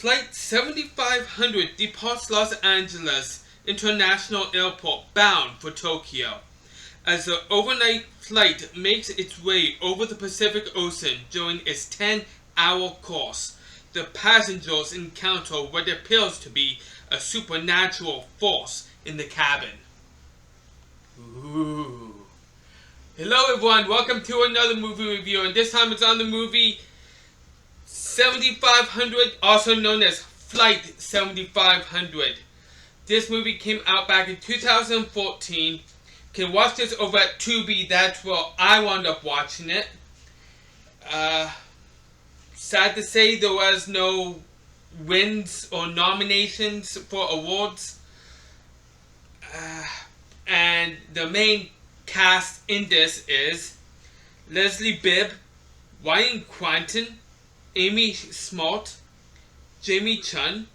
Flight 7500 departs Los Angeles International Airport bound for Tokyo. As the overnight flight makes its way over the Pacific Ocean during its 10-hour course, the passengers encounter what appears to be a supernatural force in the cabin. Ooh. Hello everyone, welcome to another movie review, and this time it's on the movie 7500, also known as Flight 7500. This movie came out back in 2014. You can watch this over at Tubi, that's where I wound up watching it. Sad to say there was no wins or nominations for awards. And the main cast in this is Leslie Bibb, Ryan Quanten, Amy Smart, Jamie Chun,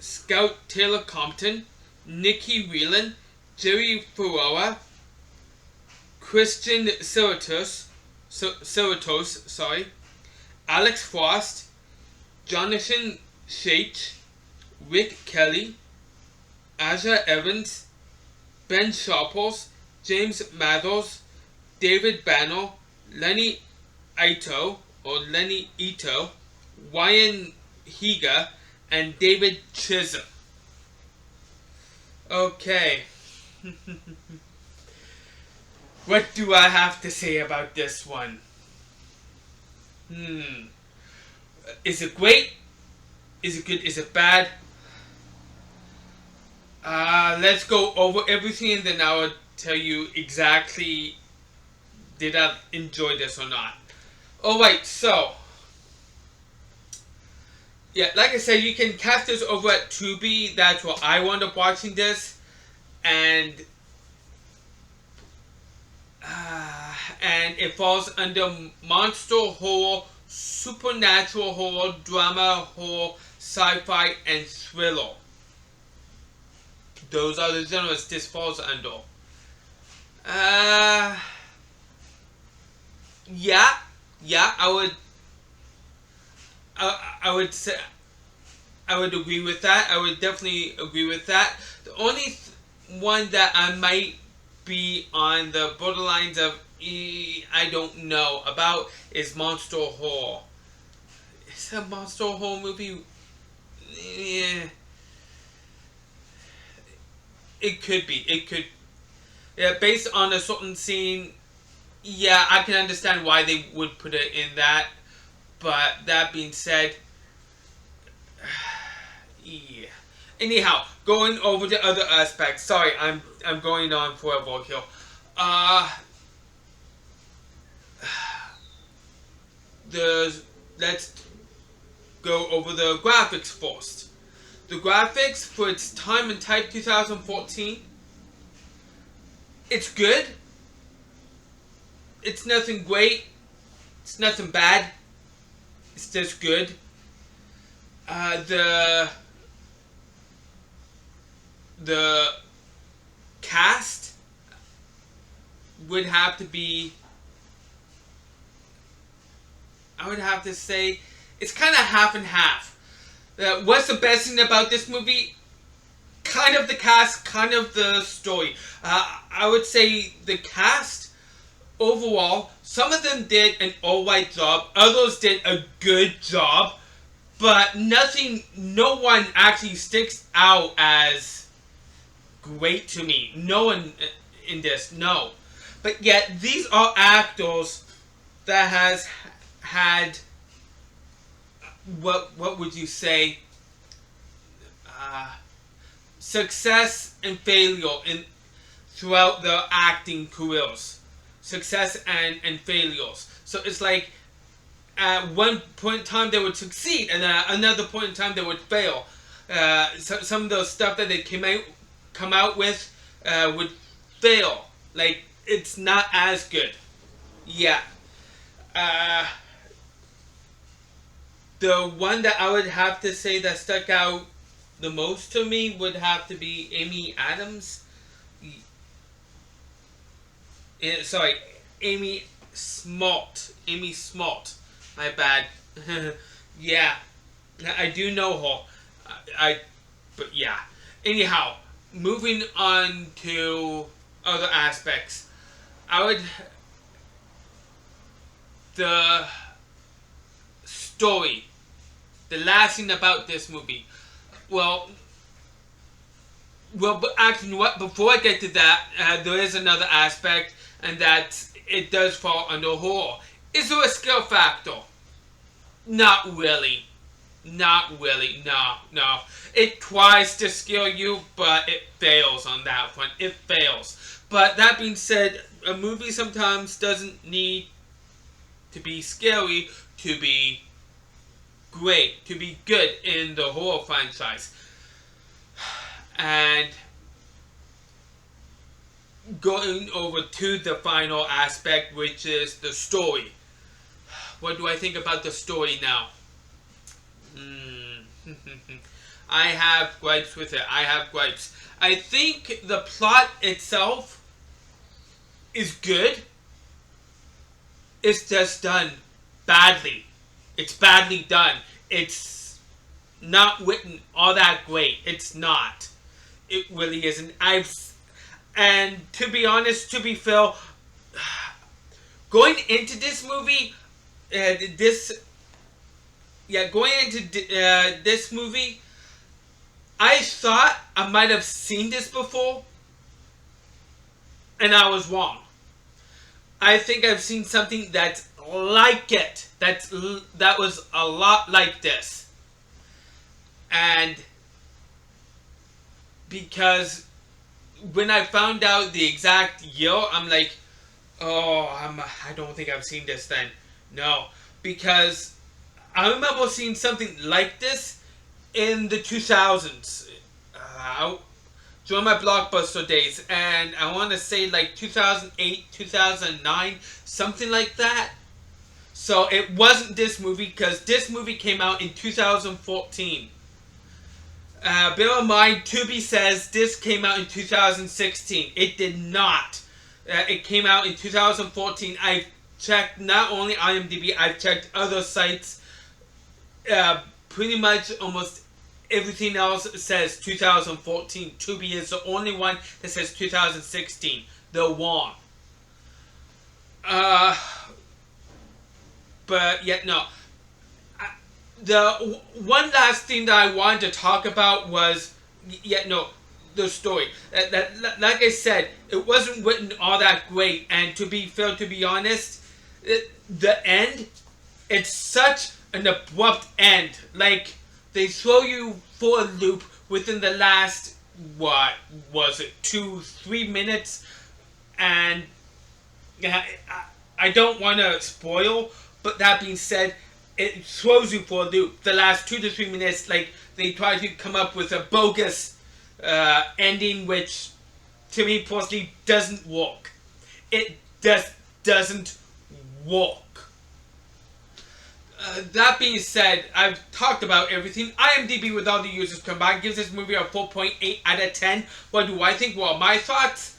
Scout Taylor Compton, Nikki Whelan, Jerry Ferrara, Christian Cerratos, Alex Frost, Jonathan Shate, Rick Kelly, Aja Evans, Ben Sharples, James Mathers, David Banner, Lenny Ito, Ryan Higa, and David Chisholm. Okay. What do I have to say about this one? Is it great? Is it good? Is it bad? Let's go over everything and then I'll tell you exactly did I enjoy this or not. Alright, so yeah, like I said, you can catch this over at Tubi. That's where I wound up watching this. And it falls under monster horror, supernatural horror, drama, horror, sci-fi, and thriller. Those are the genres this falls under. Yeah, I would say I would agree with that. I would definitely agree with that. The only one that I might be on the borderlines of I don't know about is monster horror. Is a monster horror movie? Yeah. It could be. It could. Yeah, based on a certain scene. Yeah, I can understand why they would put it in that. But that being said, yeah. Anyhow, going over the other aspects. Sorry, I'm going on forever here. Let's go over the graphics first. The graphics for its time and type 2014. It's good. It's nothing great. It's nothing bad. It's just good. The cast would have to be, I would have to say, it's kind of half and half. What's the best thing about this movie? Kind of the cast, kind of the story. I would say the cast overall, some of them did an alright job, others did a good job, but no one actually sticks out as great to me. No one in this, no. But yet, these are actors that has had, what would you say, success and failure throughout their acting careers. Success and failures. So it's like, at one point in time they would succeed, and at another point in time they would fail. Some of the stuff that they come out with would fail. Like, it's not as good. Yeah. The one that I would have to say that stuck out the most to me would have to be Amy Adams. Amy Smart. My bad. Yeah. I do know horror. But yeah. Anyhow, moving on to other aspects. I would the story. The last thing about this movie. Well, but actually, what? Before I get to that, there is another aspect, and that it does fall under horror. Is there a skill factor? Not really. Not really. No, no. It tries to scare you, but it fails on that front. It fails. But that being said, a movie sometimes doesn't need to be scary to be great, to be good in the horror franchise. And going over to the final aspect, which is the story. What do I think about the story now? I have gripes with it. I have gripes. I think the plot itself is good. It's just done badly. It's badly done. It's not written all that great. It's not. It really isn't. And to be honest, to be fair, going into this movie, going into this movie, I thought I might have seen this before, and I was wrong. I think I've seen something that's like it. That was a lot like this, and because when I found out the exact year, I'm like, oh, I don't think I've seen this then. No, because I remember seeing something like this in the 2000s. During my Blockbuster days, and I want to say like 2008, 2009, something like that. So it wasn't this movie, because this movie came out in 2014. Bear in mind, Tubi says this came out in 2016. It did not. It came out in 2014. I've checked not only IMDb, I've checked other sites. Pretty much almost everything else says 2014. Tubi is the only one that says 2016. They're wrong. But yet, no. The one last thing that I wanted to talk about was, the story. Like I said, it wasn't written all that great, and to be fair, to be honest, the end, it's such an abrupt end. Like, they throw you for a loop within the last, what was it, 2-3 minutes, and I don't want to spoil, but that being said, it throws you for a loop. The last 2 to 3 minutes, like, they try to come up with a bogus ending, which, to me personally, doesn't work. It just doesn't work. That being said, I've talked about everything. IMDb, with all the users combined, gives this movie a 4.8 out of 10. What do I think? Well, my thoughts?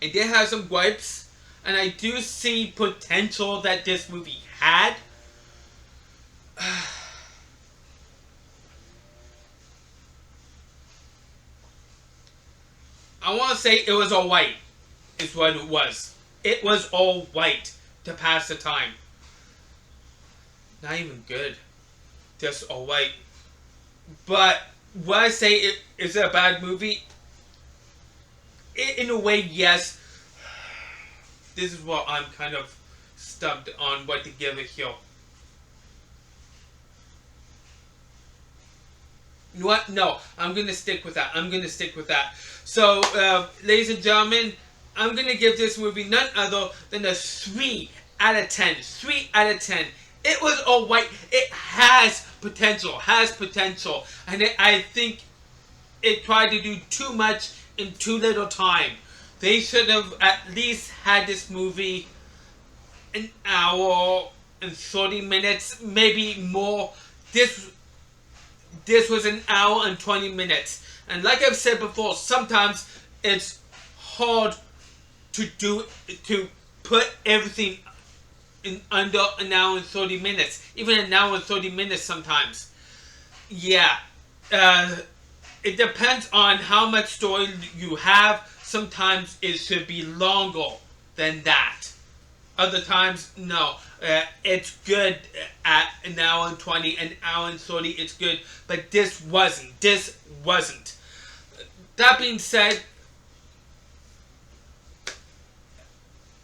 It did have some gripes. And I do see potential that this movie had. I want to say it was alright, is what it was. It was alright to pass the time. Not even good. Just alright. But when I say is it a bad movie? In a way, yes. This is what I'm kind of stumped on what to give it here. You know what? No, I'm going to stick with that. So, ladies and gentlemen, I'm going to give this movie none other than a 3 out of 10. 3 out of 10. It was alright. It has potential. And I think it tried to do too much in too little time. They should have at least had this movie an hour and 30 minutes, maybe more. This was an hour and 20 minutes. And like I've said before, sometimes it's hard to put everything in under an hour and 30 minutes. Even an hour and 30 minutes sometimes. Yeah. Uh, it depends on how much story you have. Sometimes it should be longer than that. Other times, no. It's good at an hour and 20, an hour and 30, it's good. But this wasn't. This wasn't. That being said,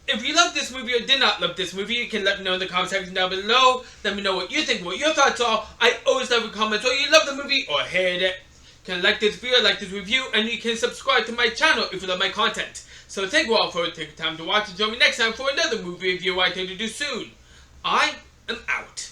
if you love this movie or did not love this movie, you can let me know in the comment section down below. Let me know what you think, what your thoughts are. I always love a comment whether you love the movie or hate it. You can like this video, like this review, and you can subscribe to my channel if you love my content. So thank you all for taking time to watch and join me next time for another movie review I intend to do soon. I am out.